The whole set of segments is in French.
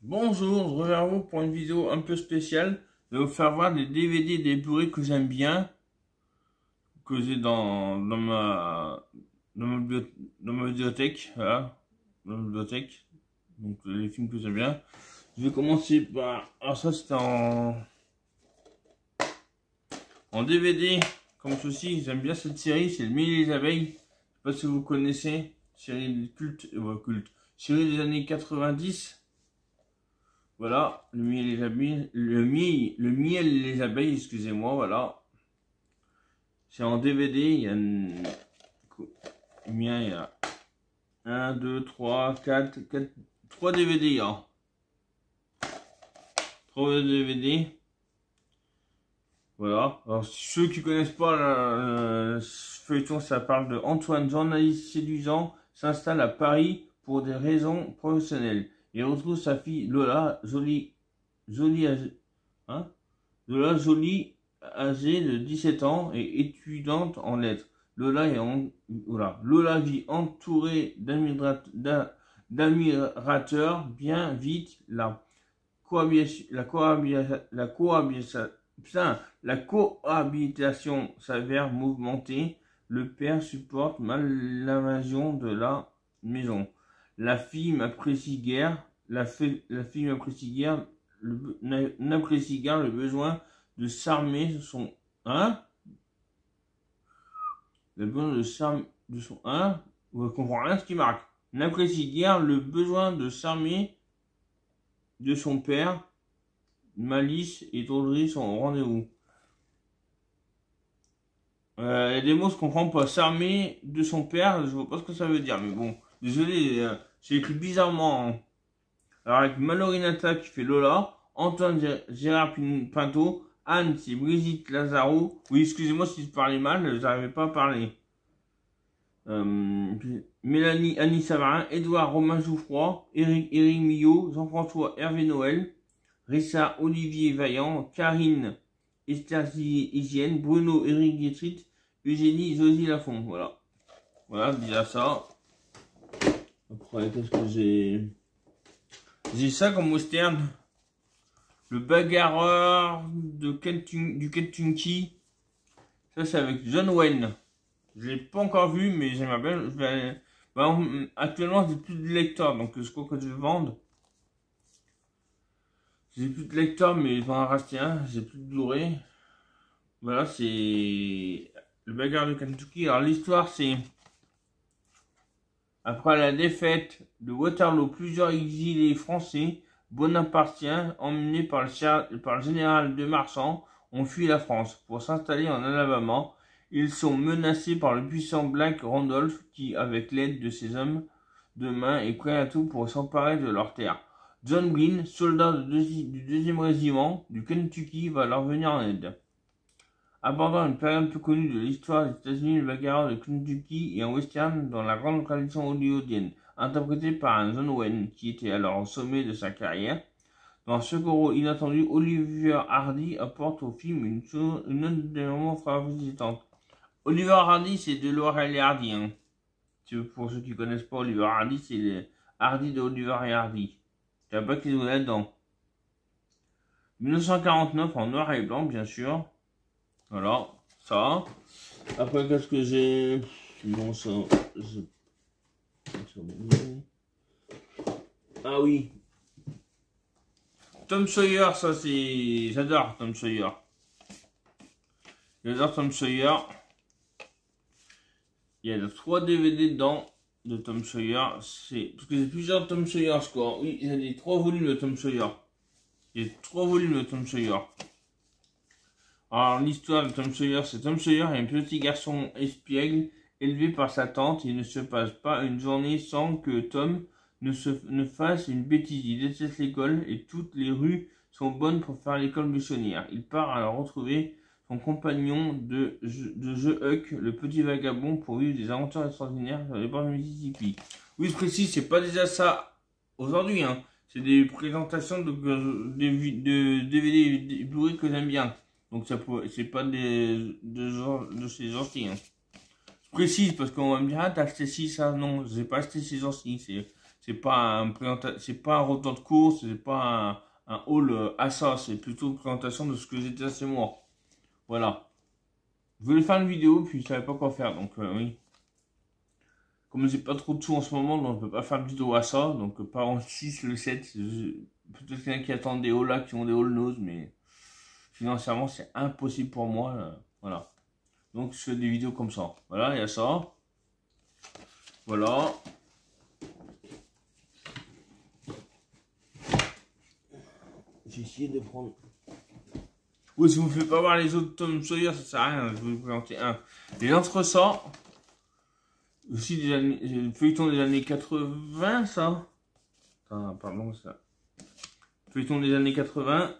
Bonjour, je reviens à vous pour une vidéo un peu spéciale. Je vais vous faire voir des DVD, des Blu-ray que j'aime bien, que j'ai dans ma bibliothèque, voilà, dans ma bibliothèque. Donc les films que j'aime bien. Je vais commencer par, alors ça c'était en DVD, comme ceci. J'aime bien cette série, c'est Le Miel et les Abeilles. Je sais pas si vous connaissez, série culte, culte, série des années 90. Voilà, le miel et les abeilles, le miel et les abeilles, excusez-moi, voilà. C'est en DVD, il y a 1, 2, 3, 4, 3 DVD, hein. 3 DVD. Voilà. Alors, ceux qui connaissent pas le feuilleton, ça parle de Antoine, journaliste séduisant, s'installe à Paris pour des raisons professionnelles. Il retrouve sa fille Lola, jolie, hein, âgée de 17 ans et étudiante en lettres. Lola vit entourée d'admirateurs. Bien vite, la cohabitation s'avère mouvementée. Le père supporte mal l'invasion de la maison. La fille n'apprécie guère le besoin de s'armer hein le besoin de son vous ne comprenez rien ce qui marque. N'apprécie guère le besoin de s'armer de son père. Malice et drôlerie sont au rendez-vous. Il y a des mots que je comprends pas. S'armer de son père, je vois pas ce que ça veut dire, mais bon, désolé, j'ai écrit bizarrement, hein. Alors avec Mallory Nata qui fait Lola, Antoine Gérard Pinto, Anne c'est Brigitte Lazaro. Oui, excusez-moi si je parlais mal, j'arrivais pas à parler. Mélanie Annie Savarin, Édouard Romain Jouffroy, Éric Millot, Jean-François Hervé Noël, Rissa Olivier Vaillant, Karine Esther Hygiène, Bruno Éric Guétrit, Eugénie Josie Lafont. Voilà. Voilà, déjà ça. Après, qu'est-ce que j'ai? J'ai ça comme western. Le bagarreur du Kentucky. Ça, c'est avec John Wayne. Je l'ai pas encore vu, mais j'aimerais bien. Actuellement, j'ai plus de lecteurs, donc je crois que je vais vendre. J'ai plus de lecteurs, mais je vais en racheter un. J'ai plus de Blu-ray. Voilà, c'est le bagarreur du Kentucky. Alors, l'histoire, c'est après la défaite de Waterloo, plusieurs exilés français bonapartiens, emmenés par le général de Marchand, ont fui la France pour s'installer en Alabama. Ils sont menacés par le puissant Black Randolph qui, avec l'aide de ses hommes de main, est prêt à tout pour s'emparer de leurs terres. John Green, soldat du 2e régiment du Kentucky, va leur venir en aide. Abordant une période peu connue de l'histoire des États-Unis, le bagarreur de Kentucky est un western dans la grande tradition hollywoodienne, interprété par un John Wayne qui était alors au sommet de sa carrière. Dans un second rôle inattendu, Oliver Hardy apporte au film une note de moments favorisantes. Oliver Hardy, c'est de Laurel et Hardy, hein. Pour ceux qui ne connaissent pas Oliver Hardy, c'est le Hardy de Oliver et Hardy. Je ne savais pas qu'ils sont là-dedans. 1949 en noir et blanc, bien sûr. Voilà, ça. Après, qu'est-ce que j'ai? Bon, ça. Ah oui. Tom Sawyer, ça c'est. J'adore Tom Sawyer. J'adore Tom Sawyer. Il y a 3 DVD dedans de Tom Sawyer. Parce que j'ai plusieurs Tom Sawyer, je crois. Oui, il y a les 3 volumes de Tom Sawyer. Il y a 3 volumes de Tom Sawyer. Alors, l'histoire de Tom Sawyer, c'est Tom Sawyer est un petit garçon espiègle élevé par sa tante. Il ne se passe pas une journée sans que Tom ne fasse une bêtise. Il déteste l'école et toutes les rues sont bonnes pour faire l'école buissonnière. Il part alors retrouver son compagnon de jeu Huck, le petit vagabond, pour vivre des aventures extraordinaires sur les bords du Mississippi. Oui, je précise, c'est pas déjà ça aujourd'hui, hein. C'est des présentations de DVD et Blu-ray que j'aime bien. Donc c'est pas de ces gentils, hein. Je précise parce qu'on va me dire, ah, t'as acheté ci, ça. Non, j'ai pas acheté ces gentils. C'est pas c'est pas un retour de course, c'est pas un haul à ça, c'est plutôt une présentation de ce que j'étais chez moi. Voilà. Je voulais faire une vidéo, puis je savais pas quoi faire, donc oui. Comme j'ai pas trop de sous en ce moment, donc on peut pas faire de vidéo à ça, donc pas en 6, le 7. Peut-être qu'il y en a qui attendent des hauls là, qui ont des hauls nose, mais financièrement c'est impossible pour moi. Voilà. Donc je fais des vidéos comme ça. Voilà, il y a ça. Voilà. J'ai essayé de prendre. Oui, si vous ne pouvez pas voir les autres Tom Sawyer, ça sert à rien. Je vais vous présenter un. Les entre-ça. Aussi le feuilleton des années 80, ça. Ah, pardon, ça. Feuilleton des années 80.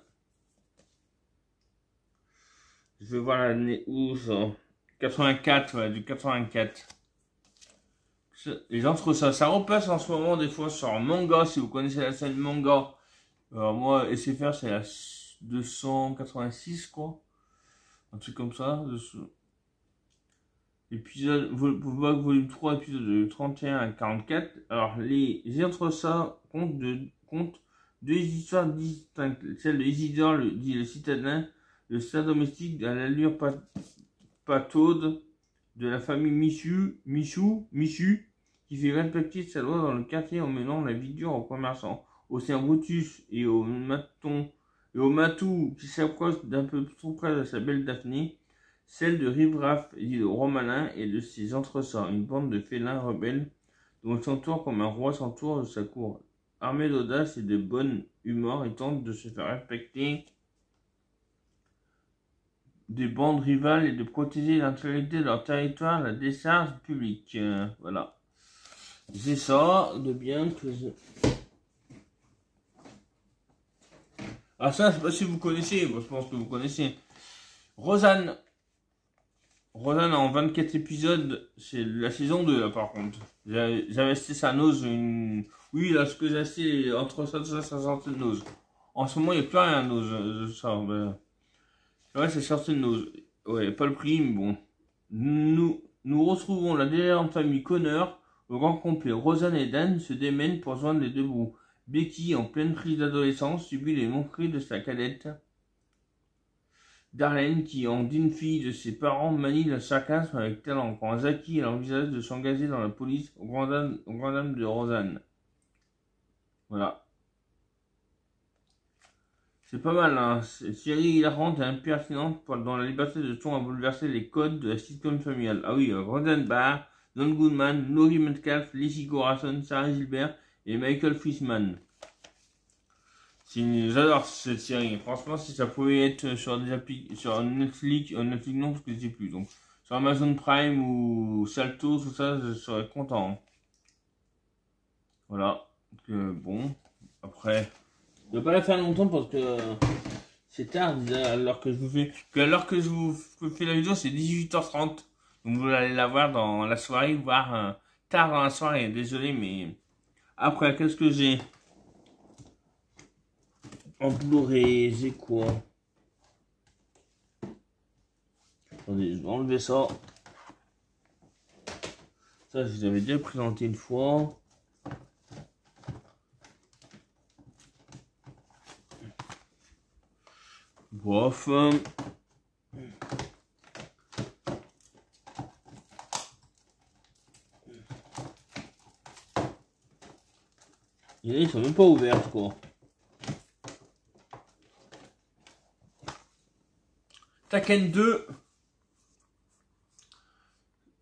Je vais voir l'année où ça. 84, ouais, du 84. Les entre-ça. Ça repasse en ce moment des fois sur Manga, si vous connaissez la scène Manga. Alors moi, SFR, c'est la 286, quoi. Un truc comme ça. Épisode, volume 3, épisode de 31 à 44. Alors, les entre ça comptent deux histoires distinctes. Celle de Isidore, dit le citadin, le saint domestique à l'allure pataude de la famille Michu, qui fait respecter sa loi dans le quartier en menant la vie dure aux commerçants. Au saint Brutus et au matou qui s'approche d'un peu trop près de sa belle Daphné. Celle de Rivraf, dit le roi malin, et de ses entresorts, une bande de félins rebelles dont il s'entoure comme un roi s'entoure de sa cour. Armés d'audace et de bonne humeur, ils tentent de se faire respecter des bandes rivales et de protéger l'intégrité de leur territoire, la décharge publique. Voilà. C'est ça de bien que je... Ah ça, je sais pas si vous connaissez, moi, je pense que vous connaissez. Rosanne en 24 épisodes, c'est la saison 2 là par contre. J'avais acheté sa nose une... Oui là ce que j'ai acheté entre ça sortait de nose. En ce moment il n'y a plus rien nose, ça. Ben... Ouais c'est sorti de nose. Ouais pas le prix mais bon. Nous retrouvons la délirante famille Connor au grand complet. Rosanne et Dan se démènent pour joindre les deux bouts. Becky en pleine crise d'adolescence subit les moqueries de sa cadette. Darlene, qui en digne fille de ses parents, manie le sarcasme avec talent, quand Zaki elle envisage de s'engager dans la police au grand dame de Rosanne. Voilà. C'est pas mal, hein. Série hilarante et impertinente dont la liberté de ton a bouleversé les codes de la sitcom familiale. Ah oui, Roseanne Barr, Don Goodman, Laurie Metcalf, Lizzie Corazon, Sarah Gilbert et Michael Fishman. J'adore cette série. Franchement, si ça pouvait être sur des sur Netflix non, parce que je sais plus. Donc, sur Amazon Prime ou Salto, tout ça, je serais content. Voilà. Donc, bon. Après, je vais pas la faire longtemps parce que c'est tard, alors que je vous fais, la vidéo, c'est 18h30. Donc, vous allez la voir dans la soirée, voire tard dans la soirée. Désolé, mais après, qu'est-ce que j'ai? En Blu-ray, j'ai quoi? Attendez, je vais enlever ça. Ça, je vous avais déjà présenté une fois. Bof. Ils sont même pas ouverts, quoi. Taken 2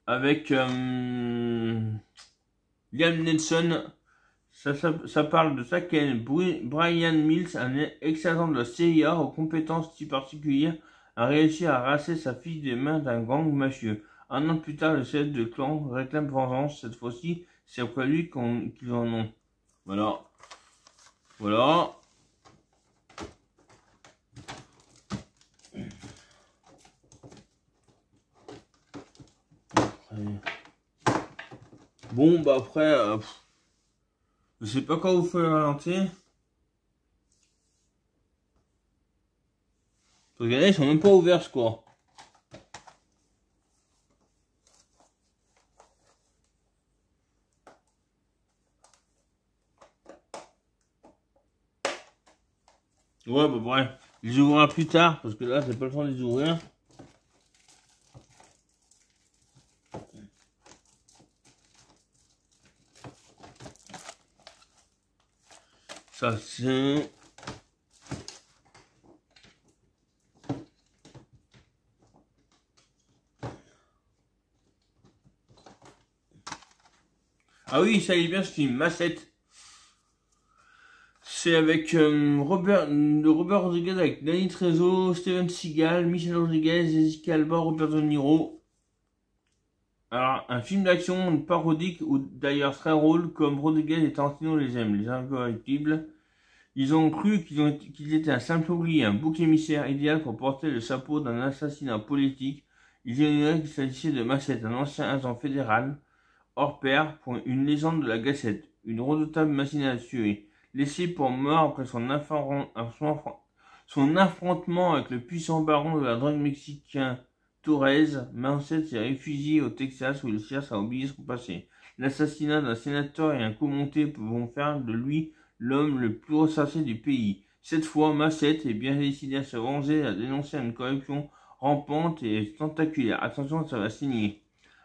avec Liam Neeson. Ça parle de Taken. Brian Mills, un ex-agent de la CIA aux compétences si particulières, a réussi à arracher sa fille des mains d'un gang mafieux. Un an plus tard, le chef de clan réclame vengeance. Cette fois-ci, c'est après lui qu'ils en ont. Voilà. Voilà. Bon, bah après, je sais pas quand vous faites ralentir. Regardez, ils sont même pas ouverts, quoi. Ouais, bah bref. Je les ouvrira plus tard, parce que là, j'ai pas le temps de les ouvrir. Ça, c'est... Ah oui, ça y est bien ce film, Massette. C'est avec Robert Rodriguez, avec Danny Trejo, Steven Seagal, Michel Rodriguez, Jessica Alba, Robert De Niro. Alors, un film d'action parodique où d'ailleurs très drôle, comme Rodriguez et Tarantino les aiment, les incorrectibles. Ils ont cru qu'ils étaient un simple ouvrier, un bouc émissaire idéal pour porter le chapeau d'un assassinat politique. Ils ignoraient qu'il s'agissait de Massette, un ancien agent fédéral, hors pair, pour une légende de la gâchette, une redoutable machine à tuer. Laissé pour mort après son affrontement avec le puissant baron de la drogue mexicain Torres, Massette s'est réfugié au Texas où il cherche à oublier son passé. L'assassinat d'un sénateur et un commenté vont faire de lui l'homme le plus recherché du pays. Cette fois, Massette est bien décidé à se venger, à dénoncer une corruption rampante et tentaculaire. Attention, ça va signer.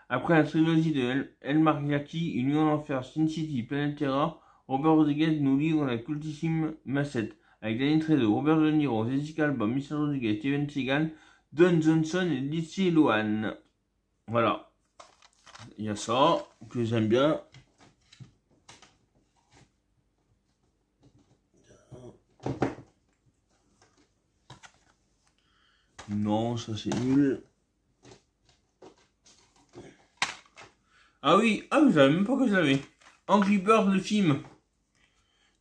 Après la trilogie de El Mariachi, Union d'Enfer, Sin City, Planet Terror, Robert Rodriguez nous livre la cultissime Massette, avec Danny Trejo, Robert De Niro, Jessica Alba, Michel Rodriguez, Steven Seagal, Don Johnson et Lindsay Lohan. Voilà. Il y a ça, que j'aime bien. Non, ça c'est nul. Ah oui, je savais même pas que je l'avais. Angry Birds, le film.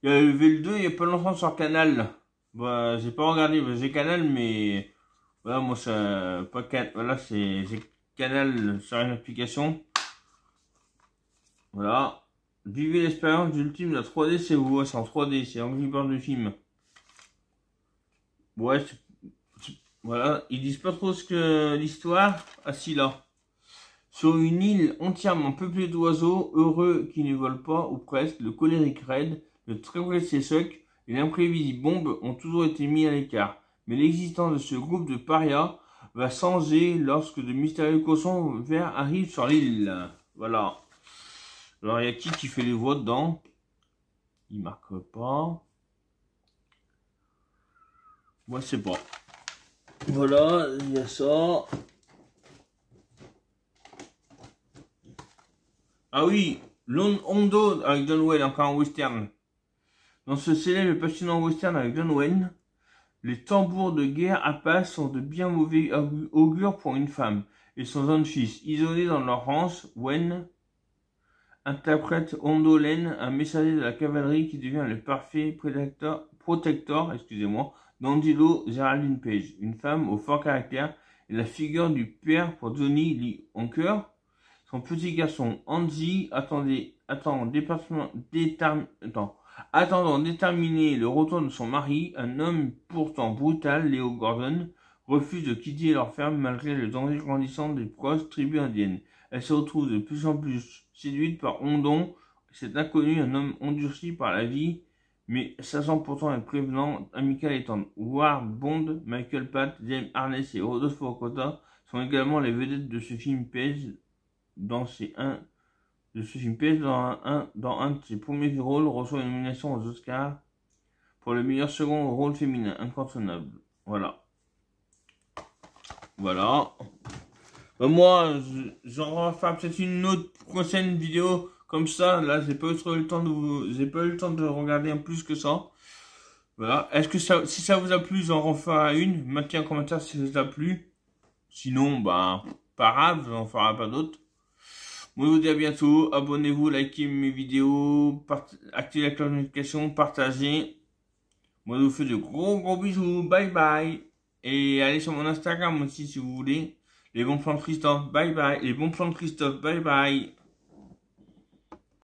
Il y avait le 2 il y a pas longtemps sur Canal. Bah, j'ai pas regardé, bah, j'ai Canal, mais voilà, moi ça, pas Canal, voilà, j'ai Canal sur une application. Voilà. Vivez l'expérience ultime de la 3D, c'est vous, c'est en 3D, c'est Angry Birds le film. Ouais, voilà, ils disent pas trop ce que l'histoire. Ah si, là. Sur une île entièrement peuplée d'oiseaux, heureux qui ne volent pas, ou presque, le colérique Red, le très pressé Suck et l'imprévisible Bombe ont toujours été mis à l'écart. Mais l'existence de ce groupe de parias va changer lorsque de mystérieux cochons verts arrivent sur l'île. Voilà. Alors, il y a qui fait les voix dedans? Il marque pas. Moi, je sais pas. Voilà, il y a ça. Ah oui, Hondo avec John Wayne, encore un western. Dans ce célèbre et passionnant western avec John Wayne, les tambours de guerre à passe sont de bien mauvais augure pour une femme et son jeune fils. Isolés dans leur ranch, Wayne interprète Hondo Lane, un messager de la cavalerie qui devient le parfait protecteur d'Angelo Geraldine Page, une femme au fort caractère et la figure du père pour Johnny Lee Honker. Son petit garçon Andy attendant déterminé le retour de son mari, un homme pourtant brutal, Léo Gordon, refuse de quitter leur ferme malgré le danger grandissant des proches tribus indiennes. Elle se retrouve de plus en plus séduite par Hondon, cet inconnu, un homme endurci par la vie, mais sachant pourtant être prévenant, amical et tendre. Ward Bond, Michael Patt, James Harness et Rodolfo Cota sont également les vedettes de ce film pèse dans un de ses premiers rôles, reçoit une nomination aux Oscars pour le meilleur second rôle féminin, incontournable. Voilà. Voilà. Moi, j'en referai peut-être une autre prochaine vidéo comme ça. Là, j'ai pas eu le temps de regarder en plus que ça. Voilà. Est-ce que si ça vous a plu, j'en referai une. Mettez un commentaire si ça vous a plu. Sinon, pas grave, j'en ferai pas d'autres. Moi, je vous dis à bientôt. Abonnez-vous, likez mes vidéos, activez la cloche de notification, partagez. Moi, je vous fais de gros bisous. Bye bye. Et allez sur mon Instagram aussi si vous voulez. Les bons plans de Christophe. Bye bye. Les bons plans de Christophe. Bye bye.